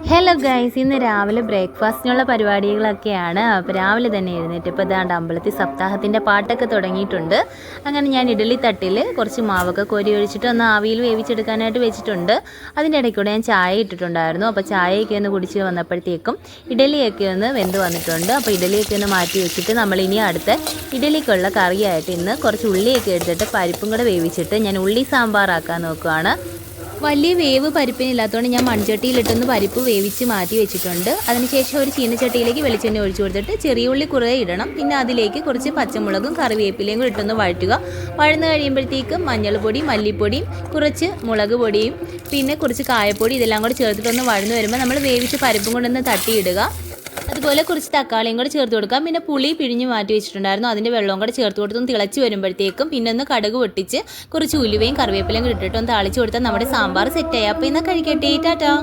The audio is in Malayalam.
ഹലോ ഗൈസ്, ഇന്ന് രാവിലെ ബ്രേക്ക്ഫാസ്റ്റിനുള്ള പരിപാടികളൊക്കെയാണ്. അപ്പോൾ രാവിലെ തന്നെ എഴുന്നേറ്റ് ഇപ്പോൾ ഇതാണ്ട് അമ്പലത്തിൽ സപ്താഹത്തിൻ്റെ പാട്ടൊക്കെ തുടങ്ങിയിട്ടുണ്ട്. അങ്ങനെ ഞാൻ ഇഡലി തട്ടിൽ കുറച്ച് മാവൊക്കെ കോരി ഒഴിച്ചിട്ട് ഒന്ന് ആവിയിൽ വേവിച്ചെടുക്കാനായിട്ട് വെച്ചിട്ടുണ്ട്. അതിൻ്റെ ഇടയ്ക്കൂടെ ഞാൻ ചായ ഇട്ടിട്ടുണ്ടായിരുന്നു. അപ്പോൾ ചായയൊക്കെ ഒന്ന് കുടിച്ച് വന്നപ്പോഴത്തേക്കും ഇഡലിയൊക്കെ ഒന്ന് വെന്ത് വന്നിട്ടുണ്ട്. അപ്പോൾ ഇഡലിയൊക്കെ ഒന്ന് മാറ്റി വെച്ചിട്ട് നമ്മളിനി അടുത്ത ഇഡലിക്കുള്ള കറിയായിട്ട് ഇന്ന് കുറച്ച് ഉള്ളിയൊക്കെ എടുത്തിട്ട് പരിപ്പും കൂടെ വേവിച്ചിട്ട് ഞാൻ ഉള്ളി സാമ്പാറാക്കാൻ നോക്കുകയാണ്. വലിയ വേവ് പരിപ്പിനില്ലാത്തതുകൊണ്ട് ഞാൻ മൺചട്ടിയിലിട്ടൊന്ന് പരിപ്പ് വേവിച്ച് മാറ്റി വെച്ചിട്ടുണ്ട്. അതിനുശേഷം ഒരു ചീനച്ചട്ടിയിലേക്ക് വെളിച്ചെണ്ണ ഒഴിച്ചു കൊടുത്തിട്ട് ചെറിയ ഉള്ളി കുറേ ഇടണം. പിന്നെ അതിലേക്ക് കുറച്ച് പച്ചമുളകും കറിവേപ്പിലയും കൂടി ഇട്ടൊന്ന് വഴറ്റുക. വഴന്ന് കഴിയുമ്പോഴത്തേക്കും മഞ്ഞൾപ്പൊടി, മല്ലിപ്പൊടിയും കുറച്ച് മുളക് പൊടിയും പിന്നെ കുറച്ച് കായപ്പൊടി ഇതെല്ലാം കൂടി ചേർത്തിട്ടൊന്ന് വഴന്ന് വരുമ്പോൾ നമ്മൾ വേവിച്ച് പരിപ്പും കൊണ്ടൊന്ന് തട്ടിയിടുക. അതുപോലെ കുറച്ച് തക്കാളിയും കൂടെ ചേർത്ത് കൊടുക്കാം. പിന്നെ പുളി പിഴിഞ്ഞ് മാറ്റി വെച്ചിട്ടുണ്ടായിരുന്നു, അതിൻ്റെ വെള്ളവും കൂടെ ചേർത്ത് കൊടുത്തൊന്ന് തിളച്ച് വരുമ്പോഴത്തേക്കും പിന്നെ ഒന്ന് കടുക് പൊട്ടിച്ച് കുറച്ച് ഉലുവയും കറിവേപ്പിലയും കൂടി ഇട്ടിട്ട് ഒന്ന് താളിച്ച് കൊടുത്താൽ നമ്മുടെ സാമ്പാർ സെറ്റായി. അപ്പോൾ ഇന്ന് കഴിക്കട്ടെ. ടാറ്റാ.